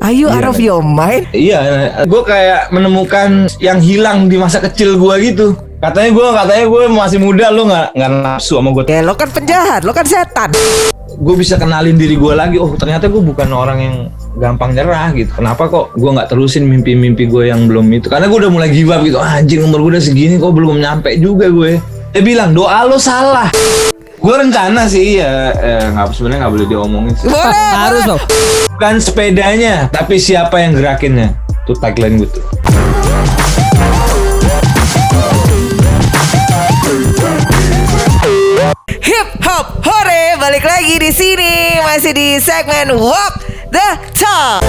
Are you out of your mind? Iya, gue kayak menemukan yang hilang di masa kecil gue gitu. Katanya gue masih muda, lo nggak nafsu sama gue. Ya lo kan penjahat, lo kan setan. Gue bisa kenalin diri gue lagi. Oh ternyata gue bukan orang yang gampang nyerah gitu. Kenapa kok gue nggak terusin mimpi-mimpi gue yang belum itu? Karena gue udah mulai give up gitu. Anjing umur gue udah segini kok belum nyampe juga gue. Dia bilang doa lo salah. Gue rencana sih ya sebenarnya nggak boleh diomongin. Boleh. Harus loh. Bukan sepedanya, tapi siapa yang gerakinnya. Itu tagline gue tuh. Hip hop hore, balik lagi di sini masih di segmen Walk the Talk.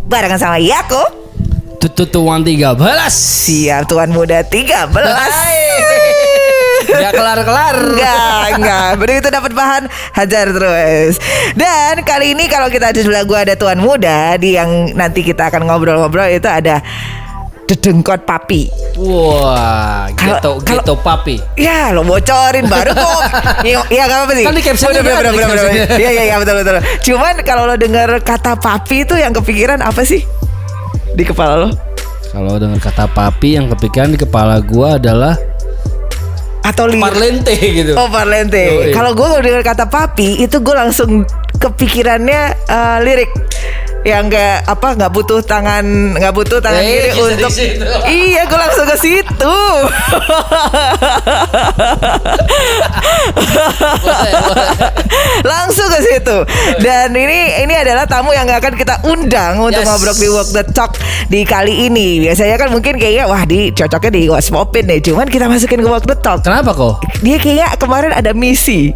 Barengan sama Yako. Tuan 13. Siap Tuan Muda 13. Gak kelar-kelar. Enggak. Begitu dapat bahan hajar terus. Dan kali ini kalau kita di sebelah gua ada Tuan Muda, di yang nanti kita akan ngobrol-ngobrol itu ada Dedengkot Papi. Wah, gitu papi. Ya lo bocorin baru kok. Iya gak apa-apa sih. Kan di captionnya Bener. captionnya. Iya betul. Cuman kalau lo dengar kata papi itu yang kepikiran apa sih di kepala lo? Kalau dengan kata papi yang kepikiran di kepala gua adalah Atau parlente gitu. Oh parlente. Kalau gue dengar kata papi itu gue langsung kepikirannya lirik yang kayak apa nggak butuh tangan kiri untuk iya gue langsung ke situ. Langsung ke situ. Dan ini adalah tamu yang akan kita undang untuk ngobrol di Walk the Talk di kali ini. Biasanya kan mungkin kayaknya wah cocoknya di Waspopin nih. Cuman kita masukin ke Walk the Talk. Kenapa kok? Dia kayaknya kemarin ada misi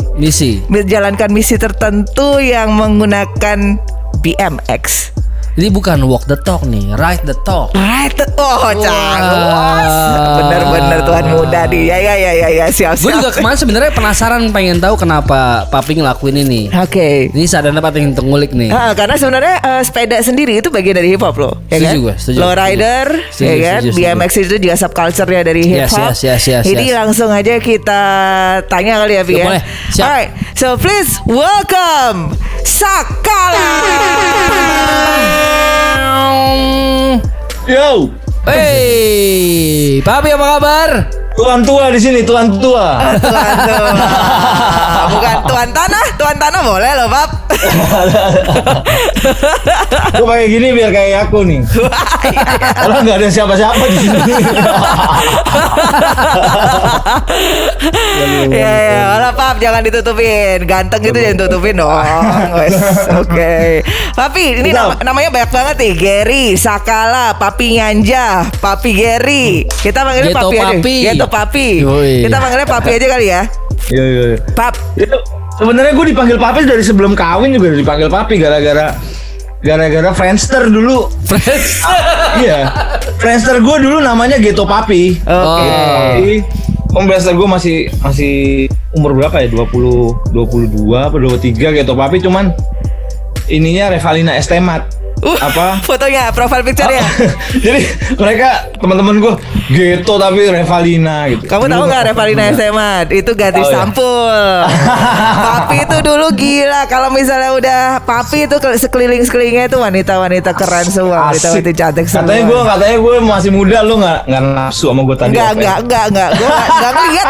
menjalankan misi tertentu yang menggunakan BMX. Ini bukan walk the talk nih, ride the talk. Bener Tuan Muda nih. Ya siap. Gue juga kemarin sebenarnya penasaran pengen tahu kenapa Papi ngelakuin ini. Oke. Ini sadar pengen ngulik nih. Karena sebenarnya sepeda sendiri itu bagian dari hip hop loh, ya setuju kan? gue, setuju. Low rider, ya kan? BMX itu juga subculture-nya dari hip hop. Jadi langsung aja kita tanya kali ya, Pi. Boleh. Siap. Alright, so please welcome Sakala. Yo, Hey, Papi apa kabar? tuan tua di sini, tuan tua. Tuan tua. Bukan tuan tanah boleh loh, Pap. Gue pakai gini biar kayak aku nih. Kalau nggak ada siapa-siapa di sini. Ya, malah Pap jangan ditutupin. Ganteng itu jangan tutupin dong. Oke. Papi, ini namanya banyak banget nih. Gary, Sakala, Papi Nyanja, Papi Gary. Kita manggilnya Geto Papi aja. Papi. Geto Papi. Yoi. Kita manggilnya Papi aja kali ya. Iya. Pap. Sebenarnya gue dipanggil Papi dari sebelum kawin juga dipanggil Papi gara-gara Friendster dulu. Iya. Friendster gue dulu namanya Geto Papi. Oke. Jadi Friendster gue masih umur berapa ya? 22 apa 23 Geto Papi, cuman ininya Revalina Estemat. Apa? Fotonya, profile picture-nya. Jadi mereka teman-teman gue Geto tapi Revalina gitu. Kamu tahu nggak Revalina SMA? Itu ganti sampul. Papi itu dulu gila. Kalau misalnya udah Papi itu sekelilingnya itu wanita-wanita keren semua, wanita-wanita cantik semua. Katanya gue masih muda, lo nggak nafsu sama gue tadi. Enggak. Gue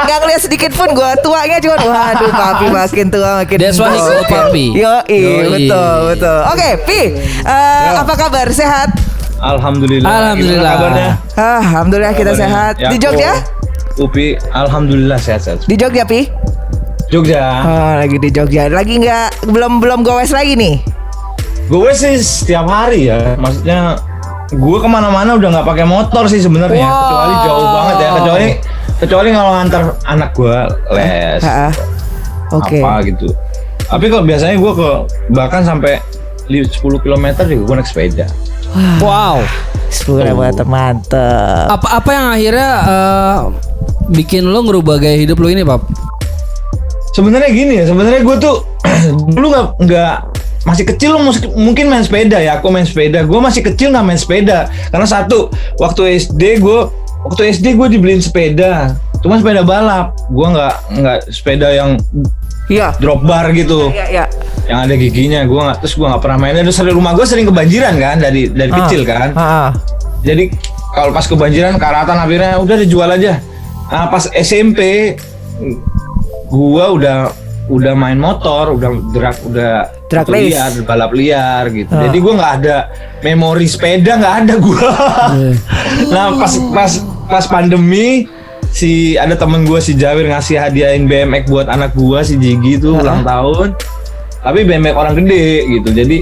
nggak ngeliat sedikit pun. Gue tuanya cuma waduh Papi makin tua makin. That's why it's Papi. Yoi, betul. Oke, Pi. Apa kabar? Sehat? Alhamdulillah. Kabarnya? Alhamdulillah kita sehat. Ya, Di Jogja? Upi, alhamdulillah sehat. Di Jogja, Pi? Jogja. Oh, lagi di Jogja. Lagi nggak belum gowes lagi nih? Gue sih setiap hari ya. Maksudnya gue kemana-mana udah nggak pakai motor sih sebenarnya. Wow. Kecuali jauh banget ya. Kecuali kalau ngantar anak gue les. Oke. Apa gitu. Tapi kalau biasanya gue bahkan sampai 10 km juga gue naik sepeda. Wow. 10 km mantep. Apa yang akhirnya bikin lo ngerubah gaya hidup lo ini, Pap? Sebenarnya gini ya. Sebenarnya gue tuh dulu nggak masih kecil lo mungkin main sepeda ya. Aku main sepeda. Gue masih kecil nggak main sepeda. Karena satu, waktu SD gue dibeliin sepeda. Cuma sepeda balap. Gue nggak sepeda yang drop bar gitu. Iya. Yang ada giginya. Gue nggak pernah main. Terus rumah gue sering kebanjiran kan dari kecil kan. Jadi kalau pas kebanjiran karatan akhirnya udah dijual aja. Nah, pas SMP gua udah main motor, udah liar, balap liar gitu. Jadi gua nggak ada memori sepeda, nggak ada gua. Nah pas pandemi ada temen gua si Jawir ngasih hadiahin BMX buat anak gua si Jigi tuh ulang tahun. Tapi BMX orang gede gitu. Jadi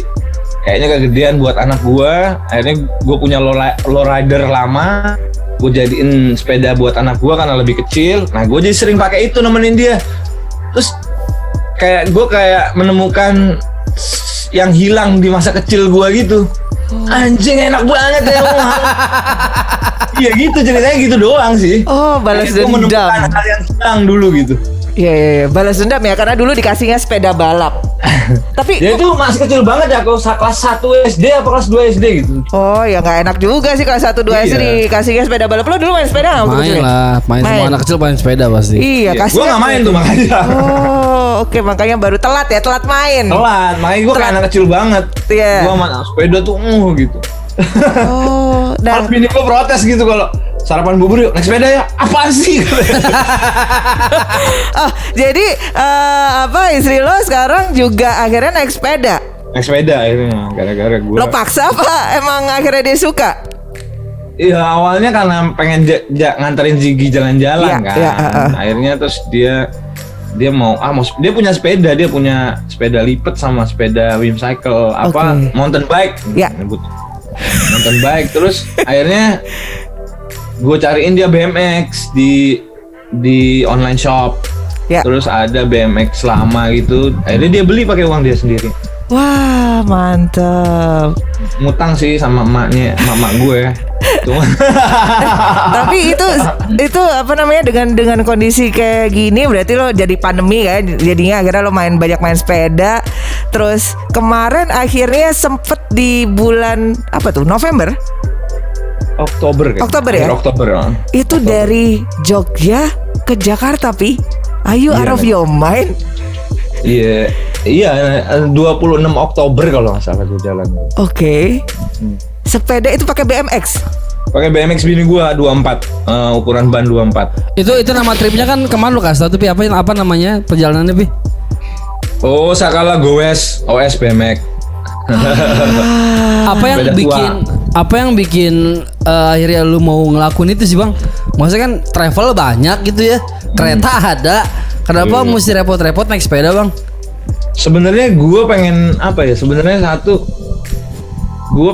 kayaknya kegedean buat anak gua. Akhirnya gua punya lowrider lama. Gue jadiin sepeda buat anak gue karena lebih kecil. Nah gue jadi sering pakai itu nemenin dia. Terus gue kayak menemukan yang hilang di masa kecil gue gitu. Anjing enak banget ya. Iya gitu ceritanya gitu doang sih. Oh balas dendam. Gue menemukan hal yang hilang dulu gitu. Iya, balas dendam ya karena dulu dikasihnya sepeda balap. Tapi ya itu masih kecil banget ya, kalau kelas 1 SD apa kelas 2 SD gitu. Oh ya nggak enak juga sih kelas 1 2 SD dikasihnya sepeda balap. Lo dulu main sepeda nggak? Main lah, semua anak kecil main sepeda pasti. Iya, gue nggak main tuh makanya. Oh oke, makanya baru telat main. Makanya gue kayak anak kecil banget. Iya. Gue main sepeda tuh gitu. Oh, dan bini gue protes gitu kalau sarapan bubur yuk naik sepeda ya. Apaan sih? Oh, jadi istri lo sekarang juga akhirnya naik sepeda? Naik sepeda akhirnya gara-gara gue. Lo paksa apa emang akhirnya dia suka? Iya awalnya karena pengen nganterin Ziggy jalan-jalan kan. Akhirnya terus dia mau dia punya sepeda lipat sama sepeda whimsicle mountain bike. Mountain bike terus akhirnya gue cariin dia BMX di online shop. Terus ada BMX lama gitu. Akhirnya dia beli pakai uang dia sendiri. Wah, mantap. Ngutang sih sama emak gue. Tapi itu apa namanya dengan kondisi kayak gini berarti lo jadi pandemi kan. Jadinya akhirnya lo banyak main sepeda. Terus kemarin akhirnya sempet di bulan November? Oktober ya? Oktober. Itu dari Jogja ke Jakarta, Pi. Are you out of your mind? Iya, 26 Oktober kalau nggak salah gue jalan. Oke. Sepeda itu pakai BMX? Pakai BMX bini gua 24, ukuran ban 24. Itu nama tripnya kan kemana lu kasih tau tuh, Pi? Apa namanya perjalanannya, Pi? Oh, Sakala Goes OS BMX. Apa yang bikin akhirnya lu mau ngelakuin itu sih, Bang? Maksudnya kan travel banyak gitu ya. Kereta ada. Kenapa mesti repot-repot naik sepeda, Bang? Sebenarnya gue pengen gue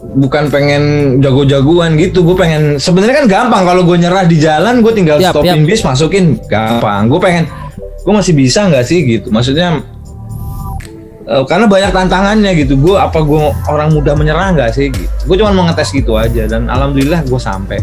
bukan pengen jago-jagoan gitu. Gue pengen sebenarnya kan gampang kalau gue nyerah di jalan, gue tinggal stopin bis masukin gampang. Gue masih bisa nggak sih gitu, maksudnya karena banyak tantangannya gitu. Gue orang mudah menyerah nggak sih gitu. Gue cuma mau ngetes gitu aja dan alhamdulillah gue sampai.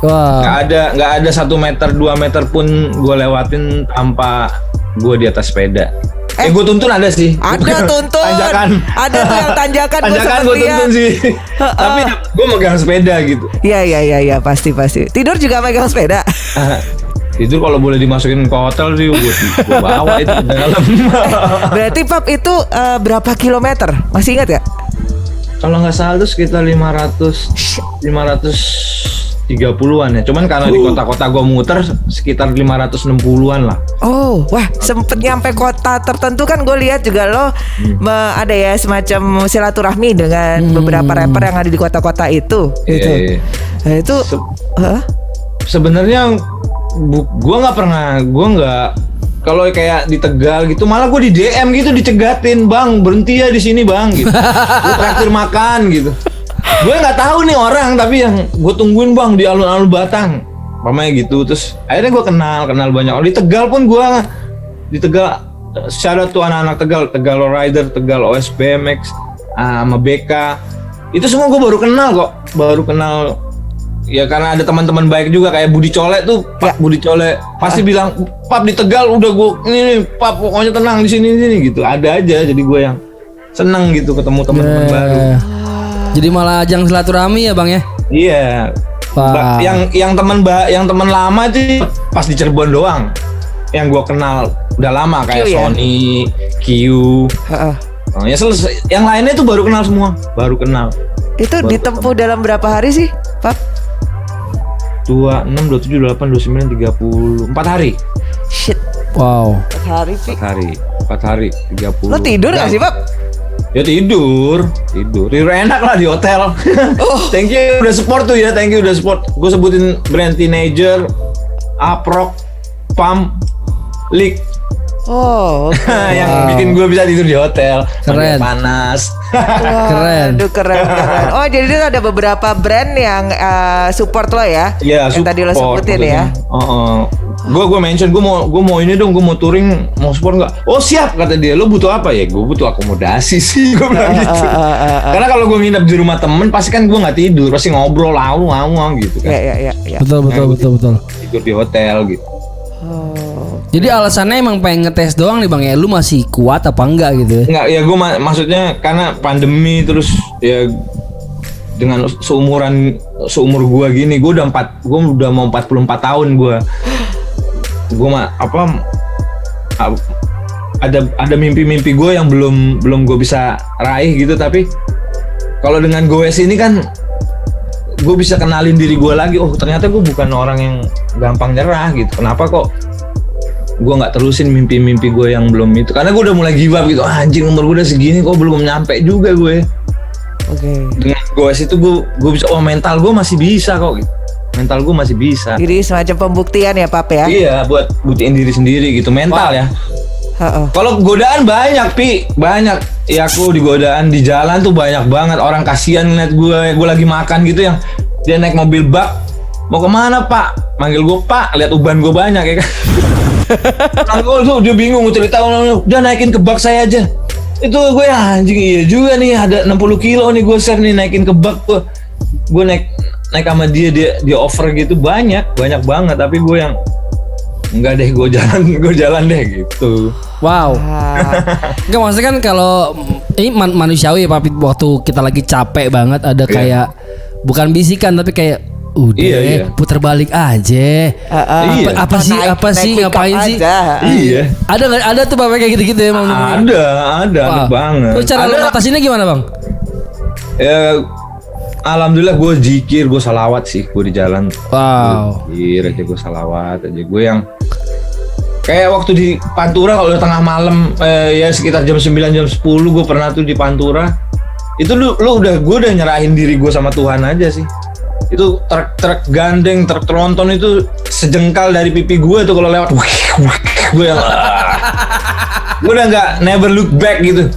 Nggak ada 1 meter 2 meter pun gue lewatin tanpa gue di atas sepeda. Gue tuntun ada sih. Ada tuntun. Tanjakan. Ada tuh yang tanjakan gue tuntun sih. Tapi gue megang sepeda gitu. Iya pasti. Tidur juga megang sepeda. Tidur kalau boleh dimasukin ke hotel sih gue bawa itu ke dalam. Berarti Pap itu berapa kilometer? Masih ingat ya? Kalau nggak salah itu sekitar 530-an ya. Cuman karena di kota-kota gue muter sekitar 560-an lah. Oh, wah, sempet nyampe kota tertentu kan gue lihat juga lo ada ya semacam silaturahmi dengan beberapa rapper yang ada di kota-kota itu. Gitu. Nah, itu sebenarnya gue nggak kalau kayak di Tegal gitu, malah gue di DM gitu dicegatin, bang berhenti ya di sini bang gitu. Gue traktir makan gitu. Gue nggak tahu nih orang, tapi yang gue tungguin bang di alun-alun Batang, pamanya gitu. Terus akhirnya gue kenal banyak orang di Tegal pun. Di Tegal, syarat tuh anak-anak Tegal Rider, Tegal OS BMX, sama BK. Itu semua gue baru kenal ya karena ada teman-teman baik juga kayak Budi Cole tuh, Pak Budi Cole pasti bilang, "Pap di Tegal udah gue ini Pap pokoknya tenang di sini gitu." Ada aja, jadi gue yang seneng gitu ketemu teman-teman baru. Jadi malah ajang silaturahmi ya bang ya? Iya. Wah. Yang teman lama sih pas di Cirebon doang. Yang gue kenal udah lama kayak Q ya? Sony, Q. Heeh. Oh, ya selesai. Yang lainnya tuh baru kenal semua, baru kenal. Itu ditempuh dalam berapa hari sih, Pap? 26, 27, 28, 29, 30, 4 hari. Shit, Wow. 4 hari sih. 4 hari, 30. Lo tidur gak sih, Pap? Ya tidur. Enak lah di hotel. Thank you udah support tuh ya, thank you udah support. Gue sebutin brand Teenager, Aprok, Pump, Leak. Oh, oke. Yang bikin gue bisa tidur di hotel. Keren. Panas. Keren. Aduh, keren. Oh, jadi itu ada beberapa brand yang support lo ya? Iya, yang tadi lo sebutin ya. Gue mention gue mau ini dong, gue mau touring, mau support nggak? Oh siap kata dia. Lo butuh apa ya? Gue butuh akomodasi sih, gue bilang gitu. Karena kalau gue nginep di rumah temen, pasti kan gue nggak tidur, pasti ngobrol ngawang gitu kan. Iya. Betul. Tidur di hotel gitu. Oh. Jadi alasannya emang pengen ngetes doang nih bang ya, lu masih kuat apa enggak gitu ya? Enggak, ya gue maksudnya karena pandemi terus ya dengan seumur gue gini, gue udah mau 44 tahun gue ada mimpi-mimpi gue yang belum gue bisa raih gitu, tapi kalau dengan goes ini kan gue bisa kenalin diri gue lagi. Oh ternyata gue bukan orang yang gampang nyerah gitu. Kenapa kok gue nggak terusin mimpi-mimpi gue yang belum itu? Karena gue udah mulai give up gitu. Anjing umur gue udah segini kok belum nyampe juga gue. Oke. Dengan goes itu gue bisa, oh mental gue masih bisa kok gitu. Mental gue masih bisa. Jadi semacam pembuktian ya, Pap ya? Iya, buat buktiin diri sendiri gitu, mental ya. Heeh. Kalau godaan banyak, banyak. Ya aku di godaan di jalan tuh banyak banget. Orang kasihan ngeliat gue lagi makan gitu, yang dia naik mobil bak, mau kemana Pak? Manggil gue Pak, lihat uban gue banyak ya kan. Nah, tuh dia bingung cerita, udah naikin ke bak saya aja. Itu gue anjing, iya juga nih, ada 60 kilo nih gue share nih naikin ke bak gue naik sama dia offer gitu banyak banget, tapi gue yang enggak deh, gue jalan deh gitu. Wow. Enggak, maksudnya kan kalau ini manusiawi ya Pak, waktu kita lagi capek banget ada kayak bukan bisikan tapi kayak udah Iya. putar balik aja. Iya. Apa sih naik ngapain pick up sih? aja. Iya. Ada tuh Bapak kayak gitu-gitu ya Bang. Ada banget. Terus cara lu ngatasinnya gimana Bang? Ya alhamdulillah gue zikir, gue salawat sih, gue di jalan. Wow. Zikir aja, gue salawat aja. Gue yang kayak waktu di Pantura kalau udah tengah malam, ya sekitar jam 9 jam 10 gue pernah tuh di Pantura. Itu gue udah nyerahin diri gue sama Tuhan aja sih. Itu truk gandeng, truk tronton itu sejengkal dari pipi gue tuh kalau lewat. Gue yang gue udah nggak, never look back gitu.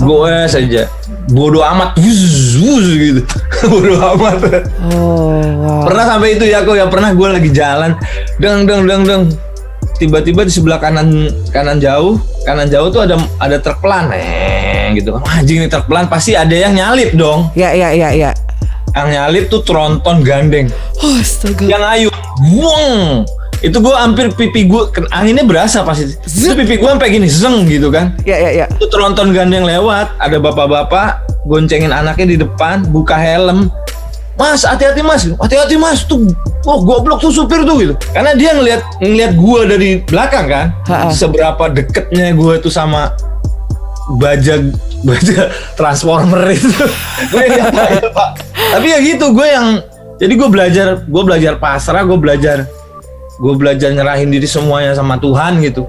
Gue saja bodoh amat, wuz gitu. Bodoh amat. Oh, wow. Pernah sampai itu ya, pernah gue lagi jalan, deng. Tiba-tiba di sebelah kanan jauh tuh ada truk pelan, gitu. Anjing nih truk pelan, pasti ada yang nyalip dong. Ya. Yang nyalip tuh tronton gandeng. Oh, astaga. Yang ayu, buang. Itu gue hampir pipi gue, anginnya berasa pasti. Itu pipi gue sampai gini, zeng gitu kan. Ya. Itu tronton gandeng lewat, ada bapak-bapak goncengin anaknya di depan, buka helm. Mas, hati-hati mas, tuh, oh goblok tuh supir tuh gitu. Karena dia ngeliat gue dari belakang kan, seberapa deketnya gue tuh sama baja transformer itu. Gue lihat aja Pak. Tapi ya gitu, jadi gue belajar pasrah, gue belajar nyerahin diri semuanya sama Tuhan gitu.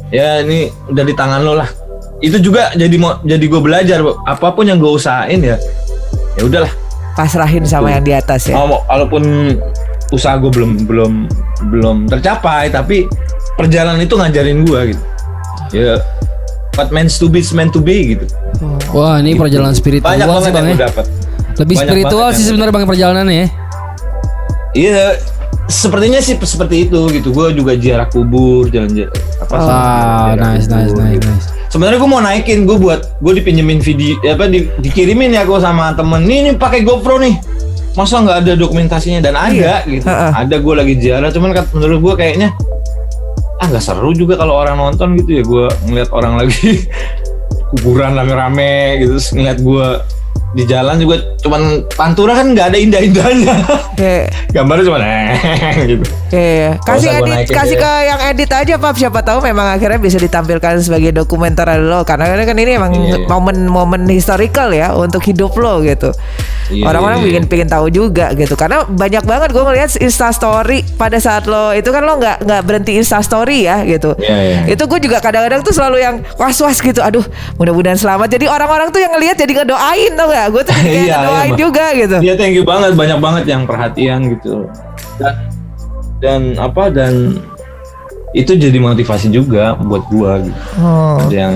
Ya ini udah di tangan lo lah. Itu juga jadi gue belajar, apapun yang gue usahain ya udahlah. Pasrahin sama yang di atas ya. Walaupun usaha gue belum tercapai, tapi perjalanan itu ngajarin gue gitu. Ya, what meant to be is meant to be gitu. Wah, ini perjalanan spiritual Banyak sih banget Bang yang ya. gue dapat. Lebih Banyak spiritual banget sih yang sebenarnya Bang perjalanannya ya. Iya, sepertinya sih seperti itu gitu. Gue juga ziarah kubur, jalan-jalan Nice. Sebenarnya gue mau naikin, gue dipinjemin video dikirimin ya gue sama temen. Nih pakai GoPro nih. masa nggak ada dokumentasinya, dan ada gitu. Ada gue lagi jalan, cuman menurut gue kayaknya nggak seru juga kalau orang nonton gitu ya. Gue ngeliat orang lagi kuburan rame-rame gitu, terus ngeliat gue di jalan juga cuman pantura kan nggak ada indah-indahnya. Gambarnya cuman gitu. Kasih ke yang edit aja Pap, siapa tahu memang akhirnya bisa ditampilkan sebagai dokumenter lo, karena kan ini emang momen-momen historical ya untuk hidup lo gitu. Orang-orang pengen tahu juga gitu, karena banyak banget gue ngeliat Instastory pada saat lo itu kan lo nggak berhenti Instastory ya gitu. Itu gue juga kadang-kadang tuh selalu yang was-was gitu, aduh mudah-mudahan selamat. Jadi orang-orang tuh yang ngeliat jadi ngedoain tau gak, gue tuh jadi ngedoain juga gitu. Iya, thank you banget, banyak banget yang perhatian gitu. Dan itu jadi motivasi juga buat gua gitu. Ada yang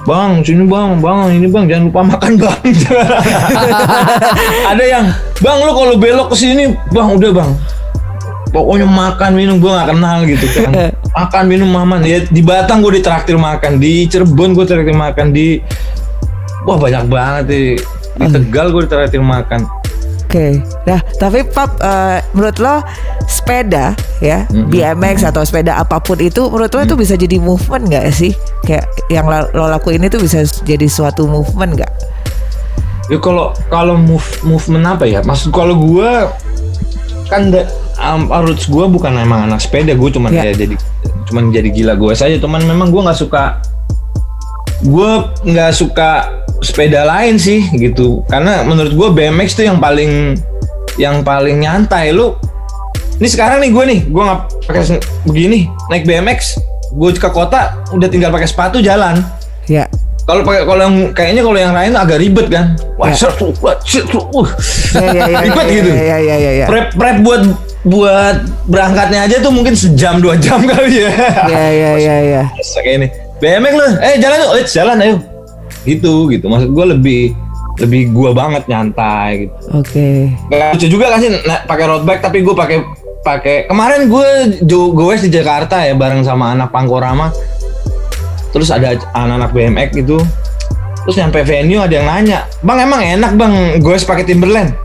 bang sini bang ini bang jangan lupa makan bang. Ada yang bang lu kalau belok ke sini bang udah bang pokoknya makan minum, gua nggak kenal gitu kan. Makan minum aman ya. Di Batang gua ditraktir makan, di Cirebon gua ditraktir makan, banyak banget di Tegal gua ditraktir makan. Nah tapi Pap, menurut lo sepeda ya, BMX atau sepeda apapun itu, menurut lo itu bisa jadi movement nggak sih? Kayak yang lo lakuin itu bisa jadi suatu movement nggak? Ya kalau movement apa ya? Maksud kalau gue kan roots gue bukan emang anak sepeda, gue cuman jadi gila gue saja. Cuman memang gue nggak suka sepeda lain sih gitu, karena menurut gue BMX tuh yang paling nyantai. Lu ini sekarang gue nggak pakai begini naik BMX, gue ke kota udah tinggal pakai sepatu jalan. Kalau yang lain agak ribet kan, ribet gitu. Prep buat berangkatnya aja tuh mungkin sejam 2 jam kali ya. Kayak ini BMX lu, jalan yuk, jalan ayo. Gitu maksud gue lebih gue banget nyantai gitu. Gak lucu juga kan sih pakai road bike, tapi gue pakai kemarin gue goes di Jakarta ya bareng sama anak Pangkorama, terus ada anak-anak BMX gitu, terus nyampe venue ada yang nanya, bang emang enak bang goes pakai Timberland?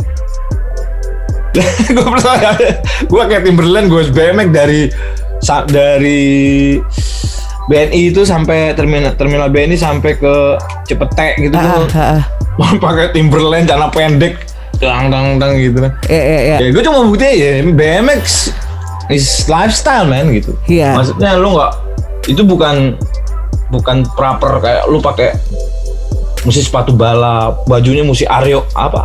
Gue percaya, gue pakai Timberland goes BMX dari BNI itu sampai terminal BNI sampai ke Cipete gitu tuh. Pakai Timberland celana pendek, dang gitu kan. Ya gue cuma buktinya ya BMX is lifestyle man gitu. Maksudnya lu nggak, itu bukan proper kayak lu pakai mesti sepatu balap, bajunya mesti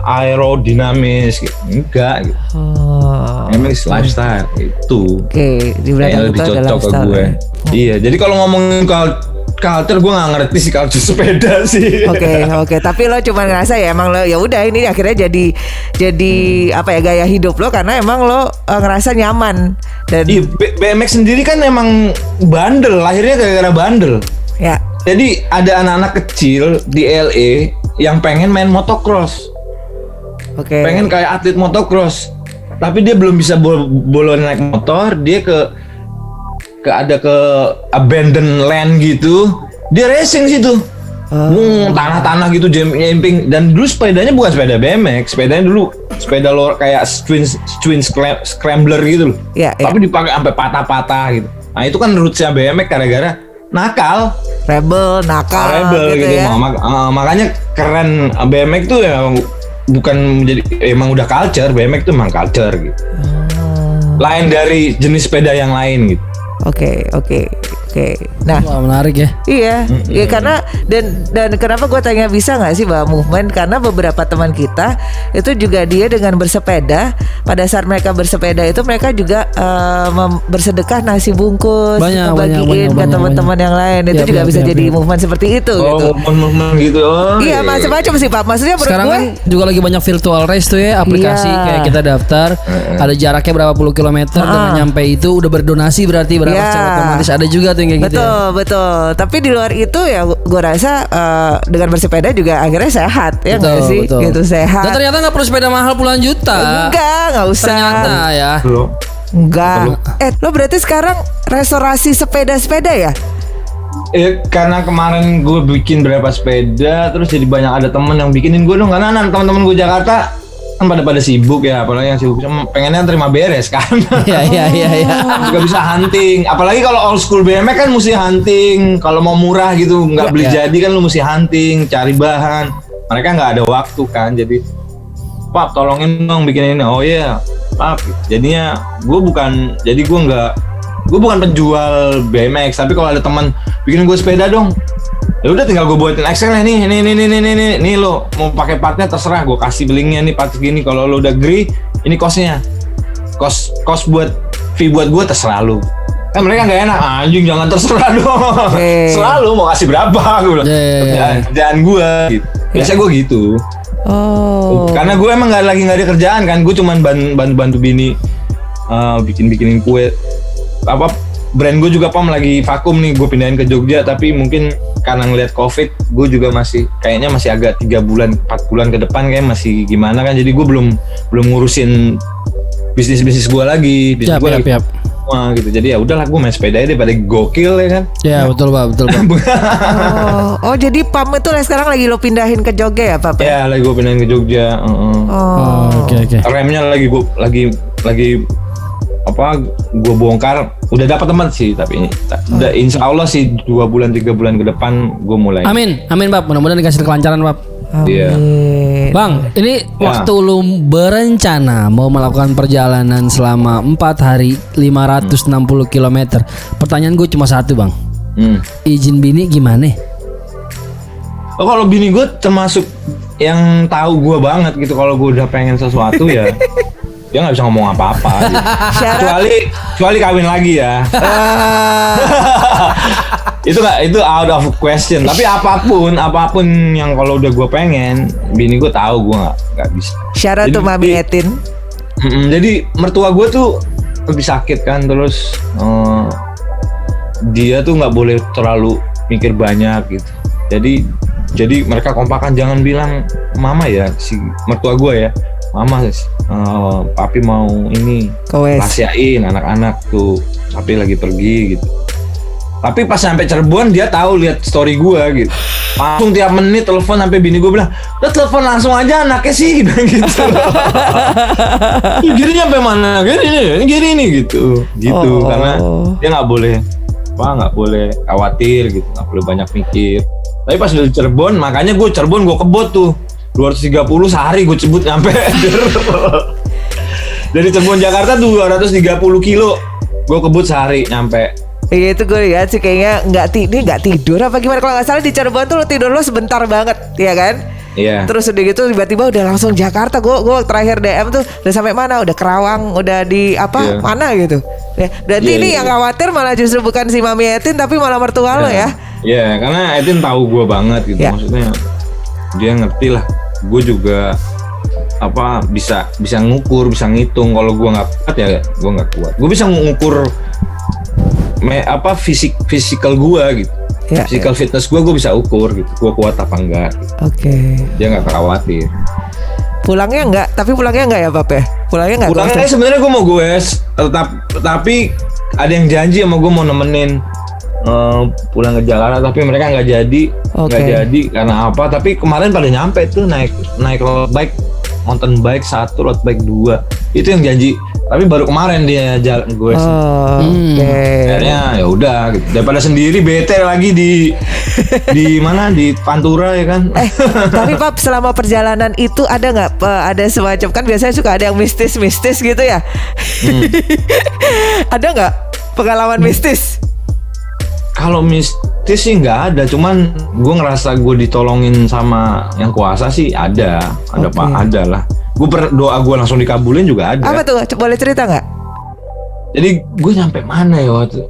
aerodinamis gitu. Enggak gitu. Emang lifestyle itu. Yang lebih cocok ke gue. Iya, jadi kalau ngomongin culture gue nggak ngerti sih culture sepeda sih. Tapi lo cuma ngerasa ya emang lo ya udah ini akhirnya jadi apa ya gaya hidup lo, karena emang lo ngerasa nyaman. Dan BMX sendiri kan emang bandel, lahirnya gara-gara bandel. Jadi ada anak-anak kecil di LA yang pengen main motocross. Pengen kayak atlet motocross. Tapi dia belum bisa boleh naik motor, dia ke abandoned land gitu. Dia racing situ. Tanah-tanah gitu jumping, dan dulu sepedanya bukan sepeda BMX, sepedanya dulu sepeda kayak twin scrambler gitu loh. Tapi dipakai sampai patah-patah gitu. Nah, itu kan rootsnya BMX gara-gara nakal gitu ya. Makanya keren BMX tuh ya, bukan menjadi emang udah culture. BMX tuh emang culture gitu. Lain dari jenis sepeda yang lain gitu. Oke. Nah, menarik ya. Iya, karena dan kenapa gue tanya bisa nggak sih bawa movement? Karena beberapa teman kita itu juga dia dengan bersepeda, pada saat mereka bersepeda itu mereka juga bersedekah nasi bungkus, bagiin ke teman-teman yang lain. Itu juga bisa jadi movement seperti itu. Movement gitu. Iya, macam-macam sih Pak. Maksudnya sekarang kan juga lagi banyak virtual race tuh ya, aplikasi kayak kita daftar, ada jaraknya berapa puluh kilometer, dengan nyampe itu udah berdonasi berarti berapa secara otomatis ada juga tuh yang kayak gitu. Betul. Tapi di luar itu ya gue rasa dengan bersepeda juga akhirnya sehat ya nggak sih? Betul. Gitu sehat. Dan ternyata nggak perlu sepeda mahal puluhan juta. Nggak usah. Ternyata ya. Enggak. Lo berarti sekarang restorasi sepeda ya? Karena kemarin gue bikin berapa sepeda, terus jadi banyak ada temen yang bikinin gue dong, karena teman-teman gue Jakarta kan pada sibuk ya, apalagi yang sibuk pengennya terima beres kan. Iya. Juga bisa hunting, apalagi kalau old school BMX kan mesti hunting. Kalau mau murah gitu nggak beli jadi kan lu mesti hunting, cari bahan. Mereka nggak ada waktu kan, jadi Pap tolongin dong bikin ini. Oh iya Pap, jadinya gue bukan penjual BMX, tapi kalau ada teman bikin gue sepeda dong, ya udah tinggal gue buatin Excel nih lo mau pakai partnya terserah, gue kasih linknya nih part gini, kalau lo udah agree ini costnya, cost buat fee buat gue terserah lo. Kan mereka nggak enak, anjing jangan terserah dong, selalu mau kasih berapa gue bilang, kerjaan gue gitu. Biasa gue gitu. Karena gue emang nggak ada kerjaan kan, gue cuman bantu bini bikinin kue. Brand gue juga lagi vakum nih, gue pindahin ke Jogja, tapi mungkin karena ngeliat COVID, gue juga kayaknya masih agak 3 bulan 4 bulan ke depan kayak masih gimana kan, jadi gue belum ngurusin bisnis gue lagi, semua gitu. Jadi ya udahlah, gue main sepeda aja daripada gokil ya kan. Ya betul Pak. Oh jadi PAM itu sekarang lagi lo pindahin ke Jogja ya Pak? Ya lagi gue pindahin ke Jogja. Oke. Remnya lagi gue bongkar, udah dapat teman sih, tapi udah insya Allah sih 2 bulan 3 bulan ke depan gue mulai. Amin Pak, mudah-mudahan dikasih kelancaran Pak. Iya. Bang, ini waktu lu berencana mau melakukan perjalanan selama 4 hari 560 km. Pertanyaan gue cuma satu Bang. Izin bini gimana? Oh, kalau bini gue termasuk yang tahu gue banget gitu, kalau gue udah pengen sesuatu ya dia nggak bisa ngomong apa-apa gitu. kecuali kawin lagi ya. itu out of question, tapi apapun yang kalau udah gue pengen, bini gue tahu gue nggak bisa. Syarat tuh Mami Etin. Jadi mertua gue tuh lebih sakit kan, terus dia tuh nggak boleh terlalu mikir banyak gitu. Jadi mereka kompakan, jangan bilang mama ya, si mertua gue ya, mama papi mau ini rahasiain anak-anak tuh, papi lagi pergi gitu. Tapi pas sampai Cirebon dia tahu, lihat story gue gitu, langsung tiap menit telepon, sampai bini gue bilang, udah telepon langsung aja anaknya sih gitu. Gini nyampe mana? Gini gitu. Karena dia nggak boleh khawatir gitu, nggak boleh banyak mikir. Tapi pas udah di Cirebon, makanya gue Cirebon gue kebot tuh 230 sehari gue cebut nyampe. Dari Cirebon Jakarta 230 kilo gue kebut sehari nyampe. Iya itu gue lihat sih kayaknya nggak tidur apa gimana, kalau nggak salah di Cirebon tuh lo tidur lo sebentar banget, ya kan? Iya. Terus udah gitu tiba-tiba udah langsung Jakarta. Gue terakhir DM tuh udah sampai mana? Udah Kerawang, udah di mana gitu. Ya, berarti ini yang khawatir malah justru bukan si Mami Etin tapi malah mertua lo ya? Iya, karena Etin tahu gue banget gitu. Maksudnya dia ngerti lah. Gue juga bisa ngukur, bisa ngitung. Kalau gue nggak kuat ya gue nggak kuat. Gue bisa ngukur physical gue gitu. Physical fitness gue bisa ukur gitu. Gue kuat apa enggak gitu. Oke. Dia nggak khawatir. Pulangnya enggak ya Bapak? Pulangnya sebenarnya gue mau tapi ada yang janji sama gue mau nemenin pulang ke Jakarta, tapi mereka nggak jadi karena apa? Tapi kemarin pada nyampe tuh naik road bike, mountain bike 1, road bike 2, itu yang janji. Tapi baru kemarin dia jalan gue sih. Akhirnya ya udah gitu. Daripada sendiri bete lagi di mana di Pantura ya kan. Tapi Pap, selama perjalanan itu ada nggak ada semacam, kan biasanya suka ada yang mistis gitu ya. Ada nggak pengalaman mistis? Kalau mistis sih nggak ada, cuman gue ngerasa gue ditolongin sama yang kuasa sih ada Pak, ada lah. Gue berdoa gue langsung dikabulin juga ada. Apa tuh? Boleh cerita nggak? Jadi gue nyampe mana ya waktu?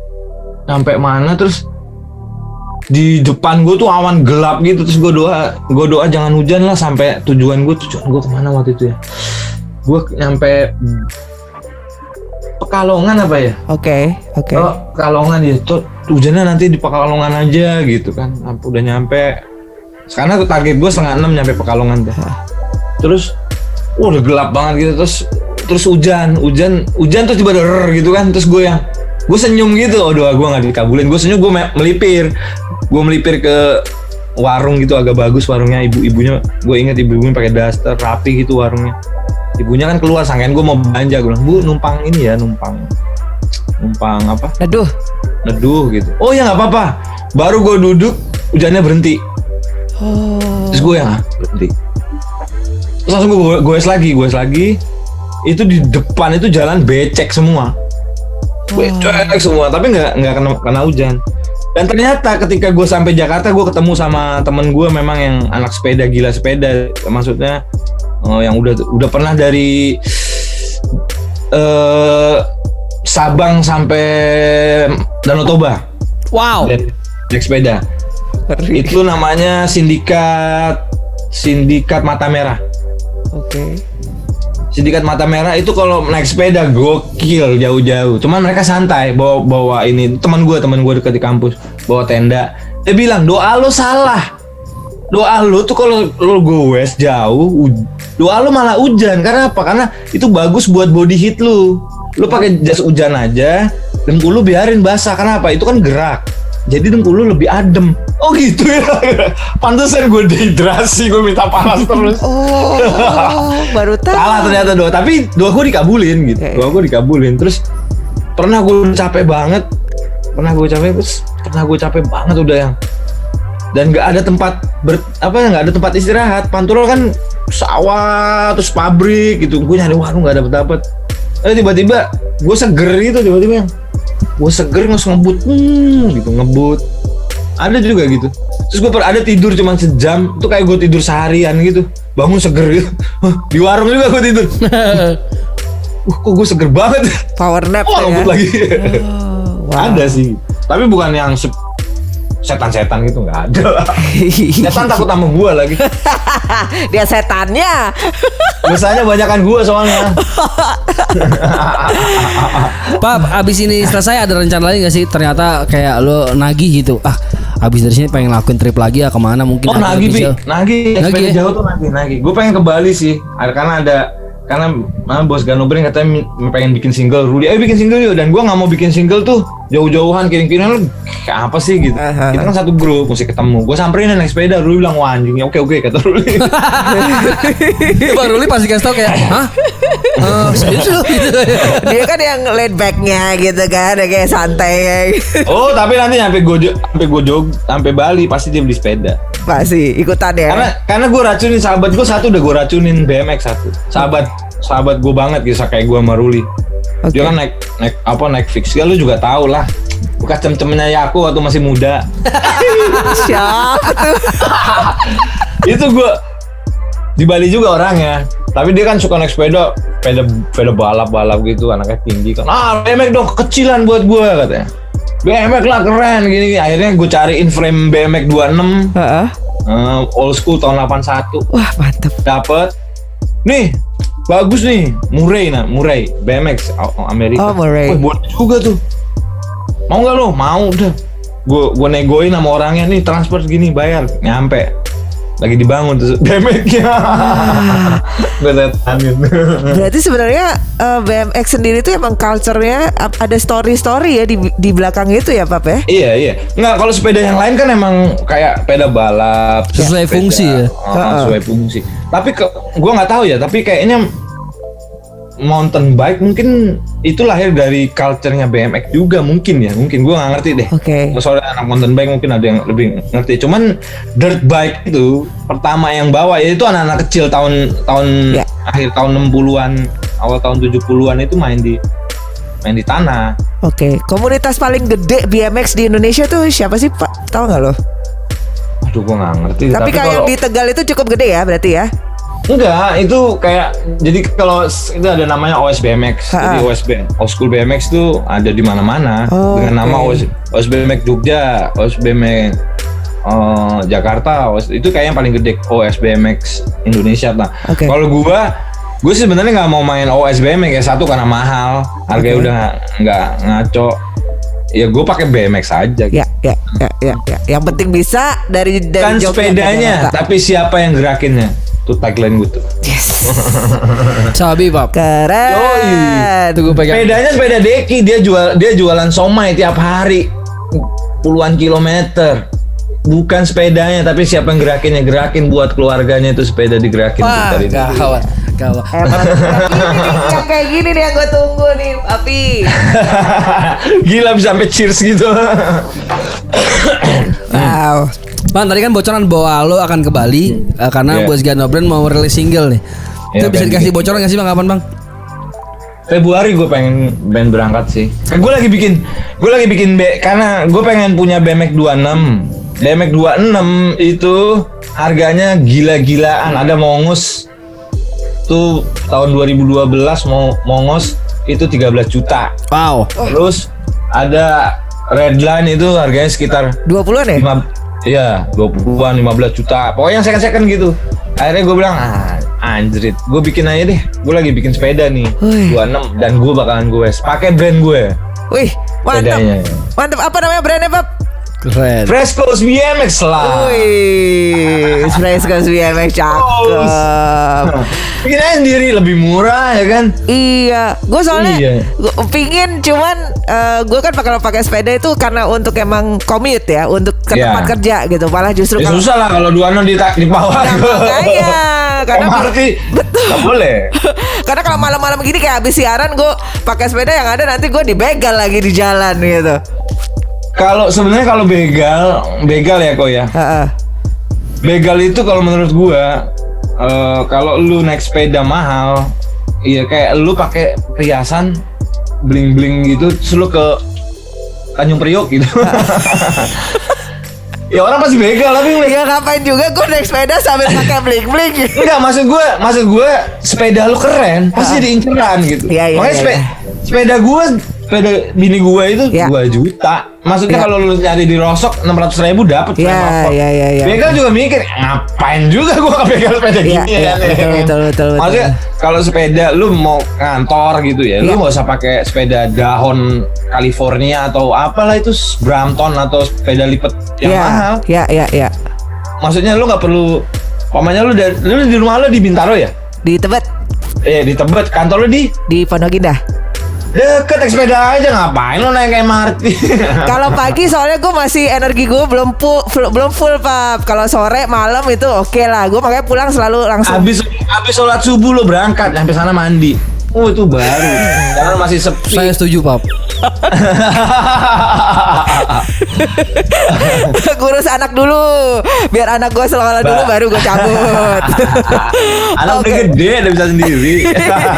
Terus di depan gue tuh awan gelap gitu, terus gue doa jangan hujan lah sampai tujuan gue kemana waktu itu ya? Gue nyampe Pekalongan apa ya? Oke. Oh, Pekalongan ya. Hujannya nanti di Pekalongan aja gitu kan. Udah nyampe. Sekarang target gue 5:30 nyampe Pekalongan tuh. Terus udah gelap banget gitu, terus hujan terus tiba-tiba gitu kan. Terus gue senyum gitu. Oh, doa gue nggak dikabulin. Gue senyum, gue melipir ke warung gitu, agak bagus warungnya, ibu-ibunya. Gue inget ibu-ibunya pakai daster rapi gitu warungnya. Ibunya kan keluar, sangkain gue mau belanja. Gue bilang, Bu numpang ini ya, numpang apa? Neduh gitu. Oh ya nggak apa-apa. Baru gue duduk, hujannya berhenti. Terus gue yang berhenti. Terus langsung gue goes lagi. Itu di depan itu jalan becek semua. Becek semua, tapi nggak kena hujan. Dan ternyata ketika gue sampai Jakarta, gue ketemu sama temen gue memang yang anak sepeda, gila sepeda. Maksudnya yang udah pernah dari Sabang sampai Danau Toba. Wow. Naik sepeda. Itu namanya sindikat Mata Merah. Oke. Sindikat Mata Merah itu kalau naik sepeda gokil jauh-jauh. Cuman mereka santai bawa ini. Teman gue dekat di kampus bawa tenda. Dia bilang doa lo salah. Doa lo tuh kalau lo goes jauh, doa lo malah hujan. Karena apa? Karena itu bagus buat body heat lo. Lo pakai jas hujan aja, dengkul lo biarin basah. Karena apa? Itu kan gerak. Jadi dengkul lo lebih adem. Oh gitu ya. Pantesan gue dehidrasi, gue minta panas terus. Oh, baru tahu. Salah ternyata doa, tapi doa gue dikabulin gitu. Doa gue dikabulin. Terus pernah gue capek banget. Pernah gue capek banget udah yang. Dan nggak ada tempat nggak ada tempat istirahat. Pantura kan sawah terus pabrik gitu. Gue nyari warung nggak dapet. Tiba-tiba gue seger gitu tiba-tiba yang. Gue seger ngebut gitu ngebut. Ada juga gitu. Terus gue ada tidur cuma sejam. Itu kayak gue tidur seharian gitu. Bangun seger gitu. Di warung juga gue tidur. Kok gue seger banget. Power nap ya. Ngebut lagi. Wow. Ada sih. Tapi bukan yang setan-setan gitu, nggak ada. Setan takut sama gue lagi. Dia setannya. Biasanya banyakan gue soalnya. Pap, abis ini selesai ada rencana lagi gak sih? Ternyata kayak lo nagih gitu. Abis dari sini pengen lakuin trip lagi ya kemana mungkin? Oh nagih sepeda ya? jauh tuh nagih. Gue pengen ke Bali sih. Karena bos Ganobring katanya pengen bikin single. Ruli, ayo bikin single yuk. Dan gue nggak mau bikin single tuh jauh-jauhan kirim-kiriman kayak apa sih gitu. Kita kan satu grup mesti ketemu. Gue samperin naik sepeda. Ruli bilang wah anjing ya oke kata Ruli. Bang Ruli pasti kasih tau kayak hah? Dia kan yang laid backnya gitu kan, kayak santai. Oh tapi nanti sampai sampai Bali pasti dia beli sepeda. Pasti ikutan ya. Karena gue racunin sahabat gue satu, udah gue racunin BMX satu. Sahabat gue banget gitu kayak gue sama Ruli. Okay. Dia kan naik fix. Ya lu juga tahu lah. Bekas cem-cemnya Yaku waktu masih muda. Siapa tuh? Itu gue di Bali juga orangnya. Tapi dia kan suka naik sepeda balap gitu, anaknya tinggi kan. BMX dong kecilan buat gue katanya. BMX lah keren gini. Akhirnya gue cariin frame BMX 26. Old school tahun 81. Wah, mantap. Dapet. Nih, bagus nih. Murray BMX Amerika. Oh, Murray. Wah, buat juga tuh. Mau enggak lo? Mau udah. Gue negoin sama orangnya nih, transfer segini bayar. Nyampe. Lagi dibangun tuh BMX-nya. Gue setanin. Berarti sebenarnya BMX sendiri tuh emang culture-nya ada story ya di belakang itu ya, Pap ya? Iya. Nggak, kalau sepeda yang lain kan emang kayak sepeda balap. Sesuai fungsi ya? Sesuai fungsi. Tapi gue nggak tahu ya, tapi kayaknya mountain bike mungkin itu lahir dari culture-nya BMX juga mungkin gue nggak ngerti deh. Oke. Soalnya anak mountain bike mungkin ada yang lebih ngerti. Cuman dirt bike itu pertama yang bawa ya itu anak-anak kecil tahun akhir tahun 60-an, awal tahun 70-an itu main di tanah. Oke. Komunitas paling gede BMX di Indonesia tuh siapa sih, Pak? Tahu nggak lo? Aduh, gue nggak ngerti. Tapi kayak di Tegal itu cukup gede ya berarti ya? Enggak, itu kayak jadi kalau itu ada namanya OSBMX. Jadi Old School BMX itu ada di mana-mana dengan nama OSBMX Jogja, OSBMX Jakarta, itu kayak yang paling gede OSBMX Indonesia. Nah, kalau gue sih sebenarnya nggak mau main OSBMX ya, satu karena mahal, harganya udah nggak ngaco. Ya gue pakai BMX aja. Ya. Yang penting bisa dari kan sepedanya, tapi siapa yang gerakinnya? Tuh tagline gue tuh. Yes. Sabi Pap. Keren. Tuh gue pegang. Sepedanya sepeda deki, dia jualan somai tiap hari puluhan kilometer. Bukan sepedanya, tapi siapa yang gerakin buat keluarganya itu sepeda digerakin. Wah, gawat. Masya Allah. Yang kayak gini nih yang gue tunggu nih, Papi. Gila bisa sampai cheers gitu. Wow. Bang, tadi kan bocoran bahwa lo akan ke Bali karena Boys Got No Brand mau rilis single nih. Itu bisa dikasih bocoran nggak sih Bang, kapan Bang? Februari gue pengen berangkat sih. Gue lagi bikin karena gue pengen punya BMX 26. BMX 26 itu harganya gila-gilaan. Ada Mongoose tuh tahun 2012 Mongoose itu 13 juta. Wow. Terus ada Redline itu harganya sekitar 20-an ya? Iya, 20-an 15 juta. Pokoknya yang second gitu. Akhirnya gue bilang, anjrit, gue bikin aja deh. Gue lagi bikin sepeda nih, 26 dan gue bakalan pakai brand gue. Wih, mantap. Sepedanya. Mantap, apa namanya brandnya, Pap? Keren. Fresco's BMX lah. Wih, Fresco's BMX cakep. Bikin aja sendiri lebih murah ya kan? Iya, gue soalnya gua pingin cuman gue kan pakai sepeda itu karena untuk emang commute ya, untuk ke tempat kerja gitu. Malah justru ya susah lah kalau 26 di bawah. Makanya karena betul nggak boleh. Karena kalau malam-malam gini kayak habis siaran gue pakai sepeda yang ada nanti gue dibegal lagi di jalan gitu. Sebenarnya kalau begal ya kok ya. Begal itu kalau menurut gua kalau lu naik sepeda mahal, iya kayak lu pakai perhiasan bling-bling gitu, terus lu ke Tanjung Priok gitu. Ya orang pasti begal tapi ya ngapain juga gue naik sepeda sambil pakai bling-bling gitu. Enggak, maksud gue sepeda lu keren, pasti diinceran gitu. Makanya sepeda bini gue itu 2 juta. Maksudnya kalau lu nyari di Rosok 600.000 dapet. Iya. Begal juga mikir ngapain juga gue begal sepeda gini ya. Betul. Maksudnya kalau sepeda lu mau ngantor gitu ya, lu nggak usah pakai sepeda dahon California atau apalah itu Brampton atau sepeda lipat yang mahal. Iya. Maksudnya lu nggak perlu. Pokoknya lu di rumah lu di Bintaro ya? Di Tebet. Di Tebet. Kantor lu di Pondok Indah. Deket naik sepeda aja, ngapain lo naik MRT? Kalau pagi soalnya gue masih energi gue belum full Pap. Kalau sore malam itu oke lah. Gue makanya pulang selalu langsung. Habis sholat subuh lo berangkat sampai sana mandi. Oh itu baru. Karena masih sepi. Saya setuju Pap. Ngurus anak dulu, biar anak gue sekolah dulu baru gue cabut. Anak udah gede, udah bisa sendiri.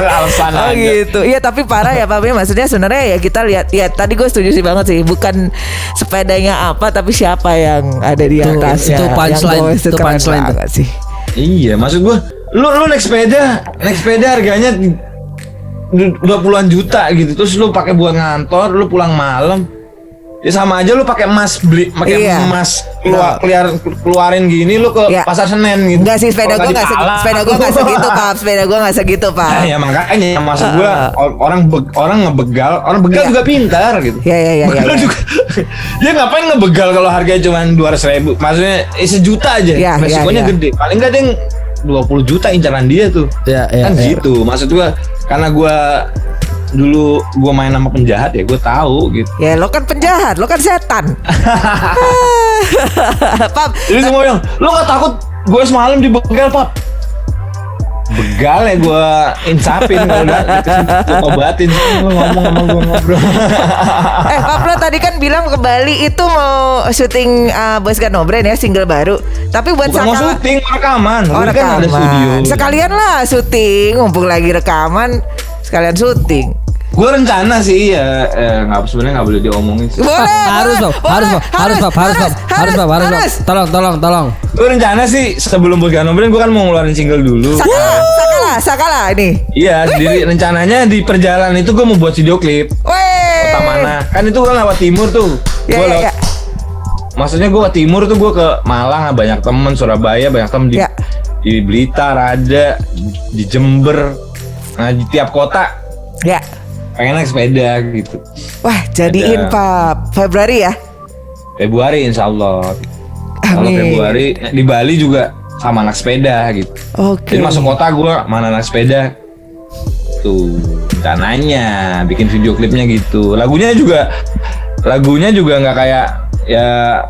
Alasan aja. Gitu. Iya tapi parah ya Pak. Maksudnya sebenarnya ya kita lihat. Ya tadi gue setuju sih banget sih. Bukan sepedanya apa, tapi siapa yang ada di atasnya. Itu punchline. Itu punchline sih. Iya, maksud gue, lu naik sepeda harganya 20-an juta gitu, terus lu pakai buat ngantor, lu pulang malam. Ya sama aja lu pakai emas emas keluarin gini lu ke Pasar Senen gitu. Enggak sih sepeda gua enggak segitu, Pak. Sepeda gua enggak segitu, Pak. Ya makanya maksud gua orang begal juga pintar gitu. Iya. Dia ngapain ngebegal kalau harganya cuma 200.000? Maksudnya sejuta aja. Resikonya gede. Paling enggak deng 20 juta incaran dia tuh. Kan gitu. Maksud gua karena gua dulu gue main sama penjahat ya gue tahu gitu. Ya lo kan penjahat, lo kan setan. Pap, jadi semua bilang lo nggak takut gue semalam dibegal Pap? Begal ya gue insapin kalau udah obatin lo ngomong sama gue ngobrol. Pap lo tadi kan bilang ke Bali itu mau syuting Boys Got No Brand ya single baru. Tapi buat bukan mau syuting rekaman. Rekaman. Kan ada studio. Sekalian lah syuting, mumpung lagi rekaman. Sekalian syuting. Gue rencana sih ya sebenarnya nggak boleh diomongin sih. Harus tolong. Gue rencana sih sebelum Boys Got No Brand gue kan mau ngeluarin single dulu. Sakala ini. Iya, jadi rencananya di perjalanan itu gue mau buat video klip. Kota mana? Kan itu kan lewat timur tuh. Iya. Maksudnya gue ke timur tuh gue ke Malang banyak temen, Surabaya banyak temen di Blitar ada, di Jember. Nah di tiap kota. Ya. Pengen naik sepeda gitu. Wah jadiin Pap Februari ya? Februari insya Allah. Kalau Februari di Bali juga sama anak sepeda gitu. Oke. Jadi masuk kota gue mana anak sepeda. Tuh rencananya bikin video klipnya gitu. Lagunya juga nggak kayak ya.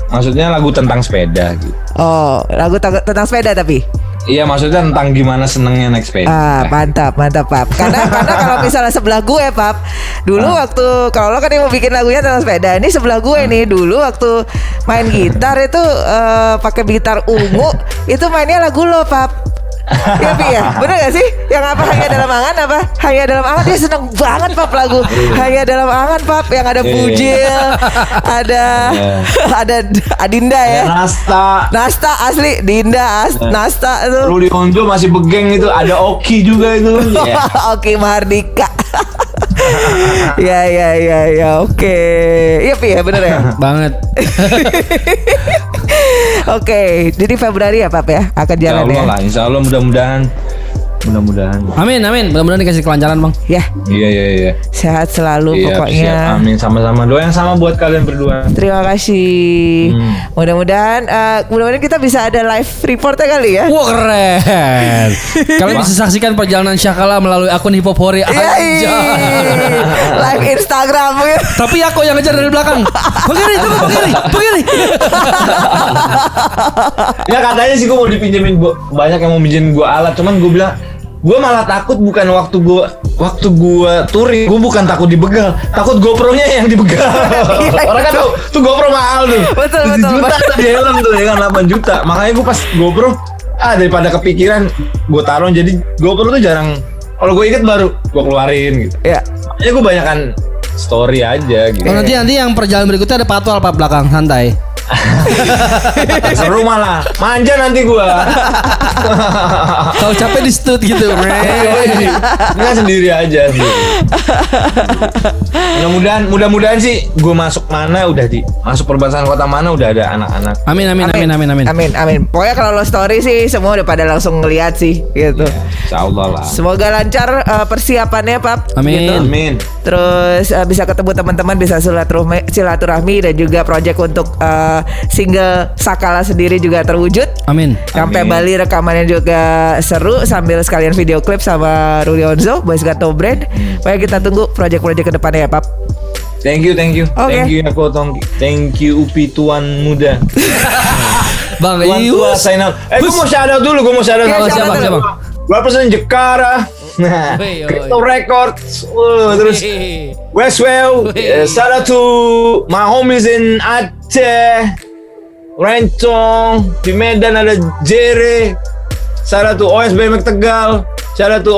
Maksudnya lagu tentang sepeda gitu. Oh lagu tentang sepeda tapi? Iya, maksudnya tentang gimana senengnya naik sepeda. Mantap Pap. Karena kalau misalnya sebelah gue Pap, dulu waktu kalau lo kan yang mau bikin lagunya tentang sepeda, ini sebelah gue nih dulu waktu main gitar itu pakai gitar ungu itu mainnya lagu lo Pap. Ya Pi ya, bener gak sih? Yang apa hanya dalam angan apa? Hanya dalam angan, dia seneng banget Pap lagu Hanya dalam angan Pap, yang ada Bujil, ada Adinda ya. Nasta asli Dinda Nasta itu. Ruli Onjo masih begeng itu, ada Oki juga itu. Oki Mahardika. Ya oke. Iya Pi ya, bener ya. Banget. Oke, jadi Februari ya Pap ya akan jalan ya. Insya Allah mudah-mudahan. Amin. Mudah-mudahan dikasih kelancaran bang. Ya. Iya. Sehat selalu pokoknya. Siap. Amin, sama-sama. Doa yang sama buat kalian berdua. Terima kasih. Mudah-mudahan kita bisa ada live reportnya kali ya. Wah keren. Kalian bisa saksikan perjalanan Syakala melalui akun Hipopori. Live Instagram. Tapi aku yang ngejar dari belakang. Begini. Ya katanya sih gue mau dipinjemin, banyak yang mau pinjemin gue alat, cuman gue bilang gue malah takut bukan waktu gue touring, gue bukan takut dibegal, takut GoPro-nya yang dibegal. Orang kan tuh GoPro mahal tuh. Betul. 7 juta di helm tuh ya kan, 8 juta. Makanya gue pas GoPro daripada kepikiran gue taruh, jadi GoPro tuh jarang, kalau gue inget baru gue keluarin gitu. Ya. Makanya gue banyakan story aja gitu. Nanti yang perjalanan berikutnya ada patwal Pak belakang, santai. Seru malah manja nanti gua. Kalau capek di stud gitu. Ini kan sendiri aja sih. Mudah-mudahan sih gua masuk perbatasan kota mana udah ada anak-anak. Amin. Pokoknya kalau lo story sih semua udah pada langsung ngeliat sih gitu. Insyaallah lah. Semoga lancar persiapannya Pap. Amin. Gitu. Amin. Terus bisa ketemu teman-teman, bisa silaturahmi dan juga project untuk single Sakala sendiri juga terwujud. Amin. Sampai Bali rekamannya juga seru, sambil sekalian video klip sama Ruli Onzo, Boys Gato Brand. Pokoknya kita tunggu project-project ke depannya ya Pap. Thank you. Okay. Thank you aku Thank you Upi Tuan Muda. Bang, Tuan tua sign out. Gue mau shout out dulu. Siapa? Gue pesen Jekara. Crypto Records. Terus Westwell. Shout out to my homies in Aceh, Rencong, di Medan ada Jere. Shout out to OSBMX Tegal. Shout out to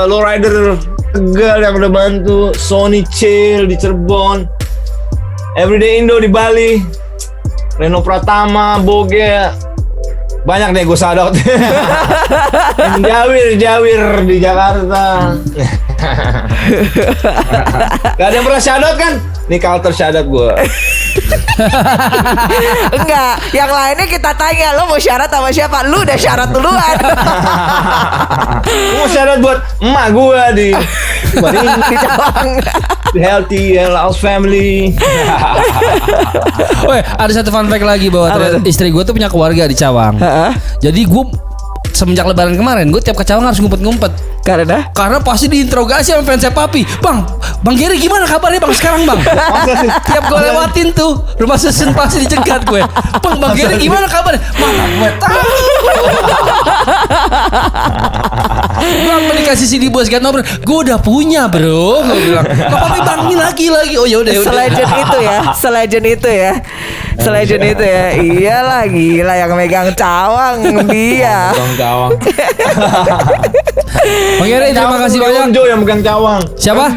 Lowrider Tegal yang udah bantu. Sony Chill di Cirebon, Everyday Indo di Bali, Reno Pratama, Boge. Banyak deh gue shout out. Jawir di Jakarta. Gak ada yang pernah shout out kan? Nih Kalter shout out gue. Enggak, yang lainnya kita tanya, lo mau syarat sama siapa? Lu udah syarat duluan. Gue mau syarat buat emak gue di Cawang. Healthy House Family. Woi, ada satu fun fact lagi bahwa istri gue tuh punya keluarga di Cawang. Jadi gue semenjak lebaran kemarin gue tiap ke Cawang harus ngumpet-ngumpet. Karena pasti diinterogasi sama fansnya Papi. Bang Gary gimana kabarnya Bang sekarang Bang? Tiap gue lewatin tuh rumah susun pasti dicegat gue. Bang Gary gimana kabarnya? Mana gue tahu. Bang dikasih CD Boys Gato Brand. Gue udah punya bro. Gue bilang Papi Bang ini lagi. Oh yaudah. Selegend itu ya. Iyalah gila yang megang Cawang dia. Cawang. Bang Gary terima kasih banyak. Ruli Onjo yang megang Cawang. Siapa?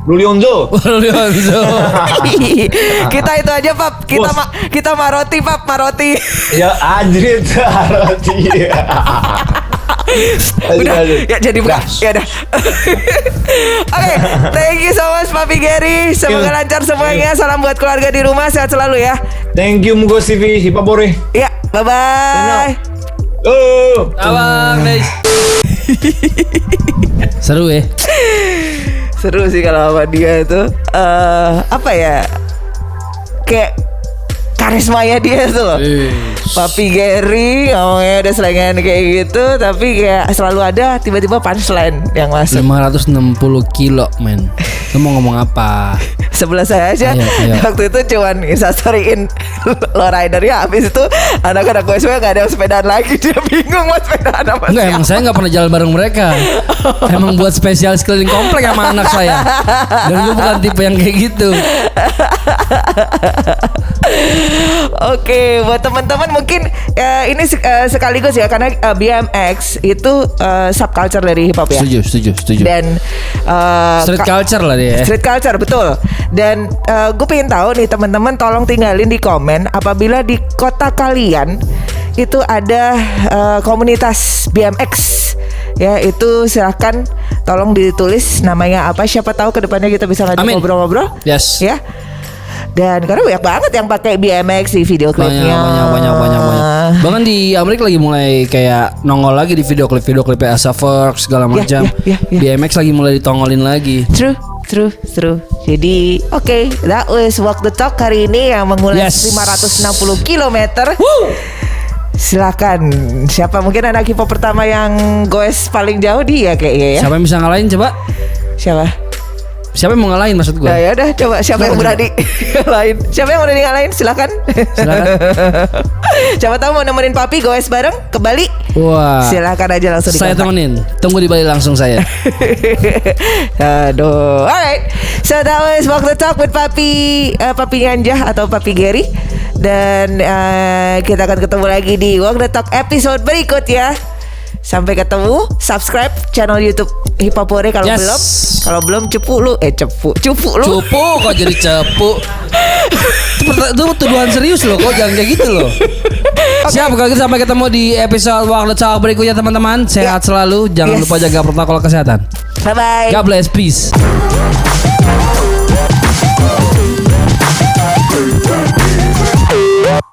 Ruli Onjo. Kita itu aja Pap. Kita Maroti Pap. Maroti. Ya anjir Maroti. Udah ya jadi bukan ya dah. Oke, thank you so much Papi Gary. Semoga lancar semuanya. Salam buat keluarga di rumah, sehat selalu ya. Thank you Mugos TV Hipapore. Ya, bye bye. Abang guys. Seru ya. Seru sih kalau sama dia itu apa ya, kayak karismanya dia tuh loh. Papi Gary ngomongnya udah selengean kayak gitu, tapi kayak selalu ada tiba-tiba punchline yang masuk. 560 kilo men. Lu mau ngomong apa? Sebelah saya aja Ayo. waktu itu cuman instastoryin lowridernya, habis itu anak-anak gue semua gak ada yang sepedaan lagi. Dia bingung mau sepedaan apa. Enggak, emang saya nggak pernah jalan bareng mereka. Emang buat spesial keliling komplek sama anak saya. Dan gue bukan tipe yang kayak gitu. Oke, buat teman-teman mungkin ini sekaligus ya, karena BMX itu subculture dari hip hop ya. Setuju. Dan Street culture lah dia. Street culture, betul. Dan gue pengen tahu nih teman-teman, tolong tinggalin di komen apabila di kota kalian itu ada komunitas BMX. Ya, itu silahkan tolong ditulis namanya apa, siapa tahu kedepannya kita bisa ngajak ngobrol-ngobrol. Yes. Ya. Dan karena banyak banget yang pakai BMX di video klipnya. Banyak. Bahkan di Amerika lagi mulai kayak nongol lagi di video klip Asa Works segala macam. BMX lagi mulai ditongolin lagi. True. Jadi oke, that was Walk the Talk hari ini yang mengulas 560 km. Silakan, siapa mungkin anak hip hop pertama yang goes paling jauh dia kayaknya ya. Siapa yang bisa ngalahin coba? Siapa yang mau ngalahin maksud gue? Nah, ya udah, coba siapa yang berani ngalahin? Siapa yang berani ngalahin? Silakan. Siapa tahu mau nemenin Papi goes bareng ke Bali? Wah. Silakan aja langsung saya dikontak. temenin. Tunggu di Bali langsung saya. Aduh. Alright. So that was Walk the Talk with Papi Nganjah atau Papi Gary. Dan kita akan ketemu lagi di Walk the Talk episode berikut ya. Sampai ketemu. Subscribe channel YouTube Hip Hop Hore kalau belum. Kalau belum cupu lu. Cupu lu. Cupu kok jadi cepu. Itu tuduhan serius loh. Kok jangan kayak gitu loh. Siap, kalau gitu sampai ketemu di episode Walk the Talk berikutnya teman-teman. Sehat selalu. Jangan lupa jaga protokol kesehatan. Bye bye. God bless, peace.